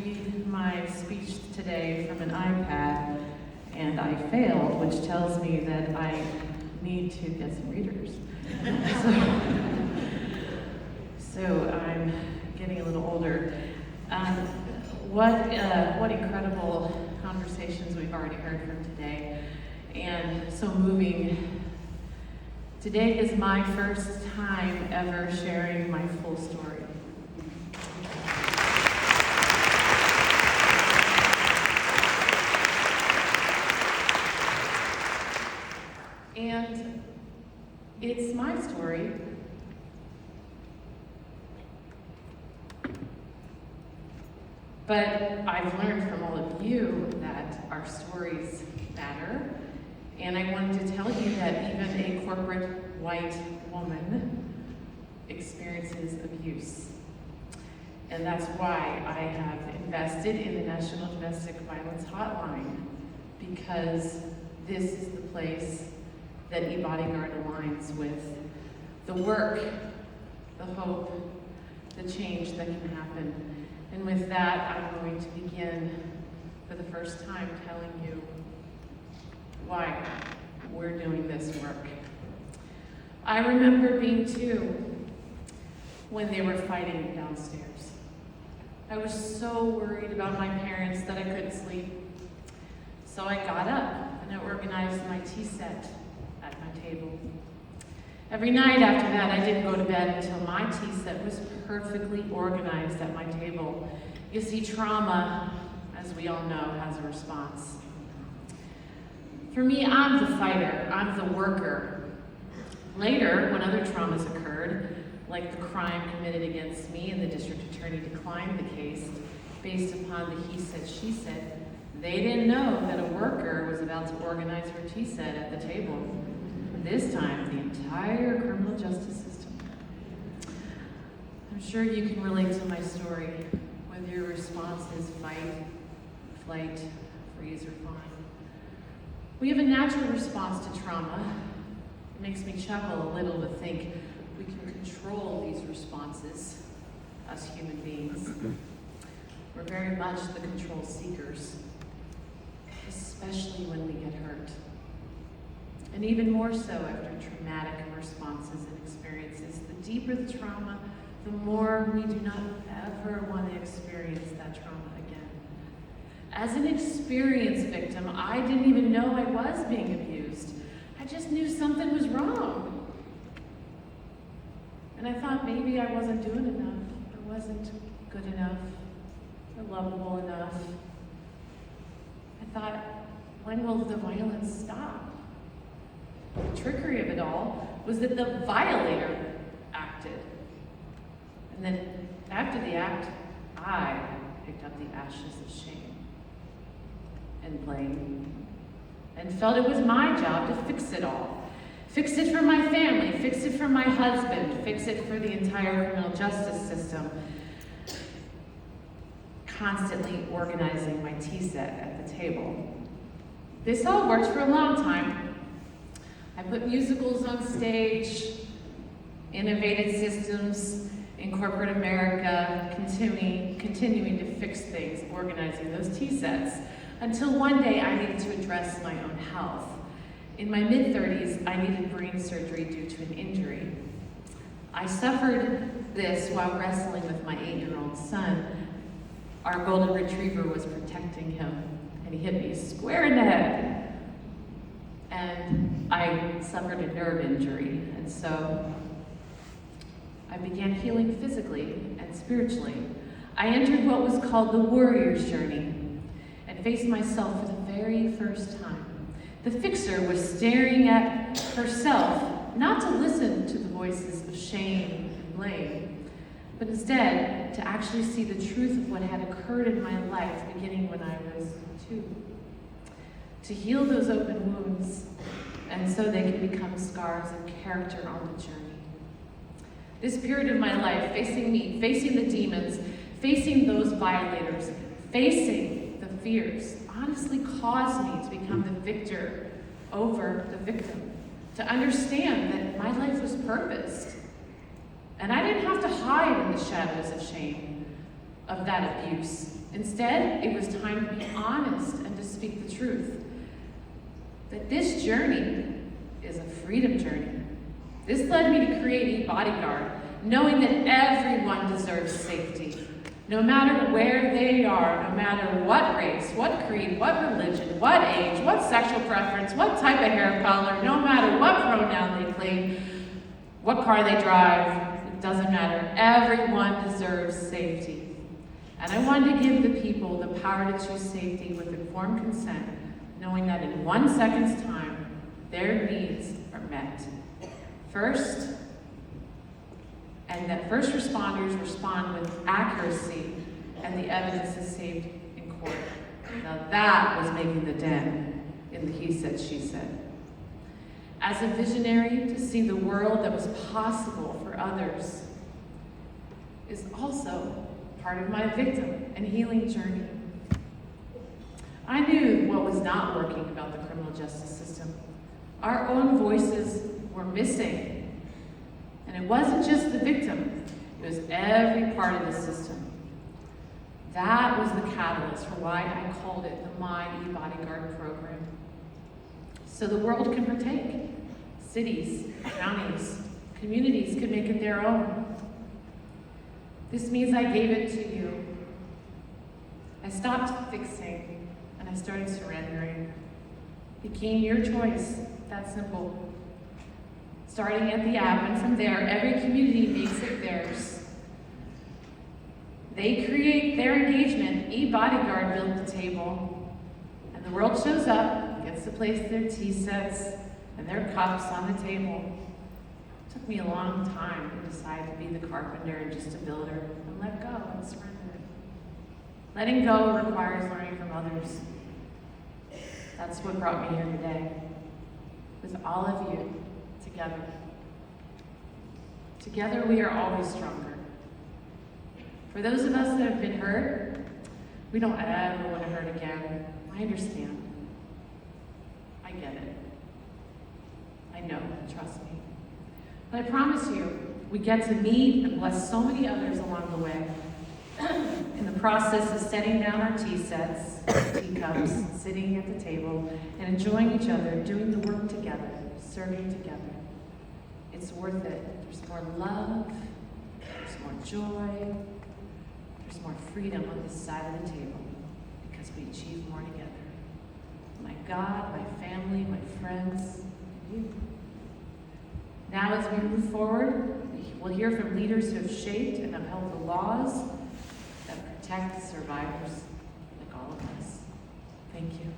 read my speech today from an iPad, and I failed, which tells me that I need to get some readers. So I'm getting a little older. What incredible conversations we've already heard from today, and so moving. Today is my first time ever sharing my full story. And it's my story. But I've learned from all of you that our stories matter. And I wanted to tell you that even a corporate white woman experiences abuse. And that's why I have invested in the National Domestic Violence Hotline, because this is the place that eBodyGuard aligns with the work, the hope, the change that can happen. And with that, I'm going to begin for the first time telling you why we're doing this work. I remember being 2 when they were fighting downstairs. I was so worried about my parents that I couldn't sleep. So I got up and I organized my tea set at my table. Every night after that, I didn't go to bed until my tea set was perfectly organized at my table. You see, trauma, as we all know, has a response. For me, I'm the fighter, I'm the worker. Later, when other traumas occurred, like the crime committed against me and the district attorney declined the case based upon the he said, she said, they didn't know that a worker was about to organize her tea set at the table. This time, the entire criminal justice system. I'm sure you can relate to my story, whether your response is fight, flight, freeze, or fawn. We have a natural response to trauma. It makes me chuckle a little to think we can control these responses as human beings. We're very much the control seekers, especially when we get hurt. And even more so after traumatic responses and experiences. The deeper the trauma, the more we do not ever want to experience that trauma again. As an experienced victim, I didn't even know I was being abused. I just knew something was wrong. And I thought maybe I wasn't doing enough. I wasn't good enough or lovable enough. I thought, when will the violence stop? The trickery of it all was that the violator acted. And then after the act, I picked up the ashes of shame and blame and felt it was my job to fix it all. Fix it for my family, fix it for my husband, fix it for the entire criminal justice system. Constantly organizing my tea set at the table. This all worked for a long time. I put musicals on stage, innovated systems in corporate America, continuing to fix things, organizing those tea sets, until one day I needed to address my own health. In my mid-30s, I needed brain surgery due to an injury. I suffered this while wrestling with my 8-year-old son. Our golden retriever was protecting him, and he hit me square in the head. And I suffered a nerve injury, and so I began healing physically and spiritually. I entered what was called the warrior's journey and faced myself for the very first time. The fixer was staring at herself, not to listen to the voices of shame and blame, but instead to actually see the truth of what had occurred in my life beginning when I was 2. To heal those open wounds, and so they can become scars of character on the journey. This period of my life, facing me, facing the demons, facing those violators, facing the fears, honestly caused me to become the victor over the victim, to understand that my life was purposed. And I didn't have to hide in the shadows of shame. of that abuse. Instead, it was time to be honest and to speak the truth. That this journey is a freedom journey. This led me to create eBodyGuard, knowing that everyone deserves safety. No matter where they are, no matter what race, what creed, what religion, what age, what sexual preference, what type of hair color, no matter what pronoun they claim, what car they drive, it doesn't matter. Everyone deserves safety. And I wanted to give the people the power to choose safety with informed consent, knowing that in 1 second's time, their needs are met. First, and that first responders respond with accuracy, and the evidence is saved in court. Now that was making the dent in the he said, she said. As a visionary, to see the world that was possible for others is also part of my victim and healing journey. I knew what was not working about the criminal justice system. Our own voices were missing. And it wasn't just the victim, it was every part of the system. That was the catalyst for why I called it the My eBodyGuard program. So the world can partake. Cities, counties, communities could make it their own. This means I gave it to you. I stopped fixing and I started surrendering. It became your choice, that simple. Starting at the app, and from there, every community makes it theirs. They create their engagement. eBodyGuard built the table, and the world shows up, gets to place their tea sets and their cups on the table. It took me a long time to decide to be the carpenter and just a builder, and let go and surrender. Letting go requires learning from others. That's what brought me here today, with all of you. Together. Together we are always stronger. For those of us that have been hurt, we don't ever want to hurt again. I understand. I get it. I know, trust me. But I promise you, we get to meet and bless so many others along the way. In the process of setting down our tea sets, teacups, sitting at the table, and enjoying each other, doing the work together, serving together. It's worth it. There's more love, there's more joy, there's more freedom on this side of the table because we achieve more together. My God, my family, my friends, you. Now as we move forward, we'll hear from leaders who have shaped and upheld the laws that protect survivors like all of us. Thank you.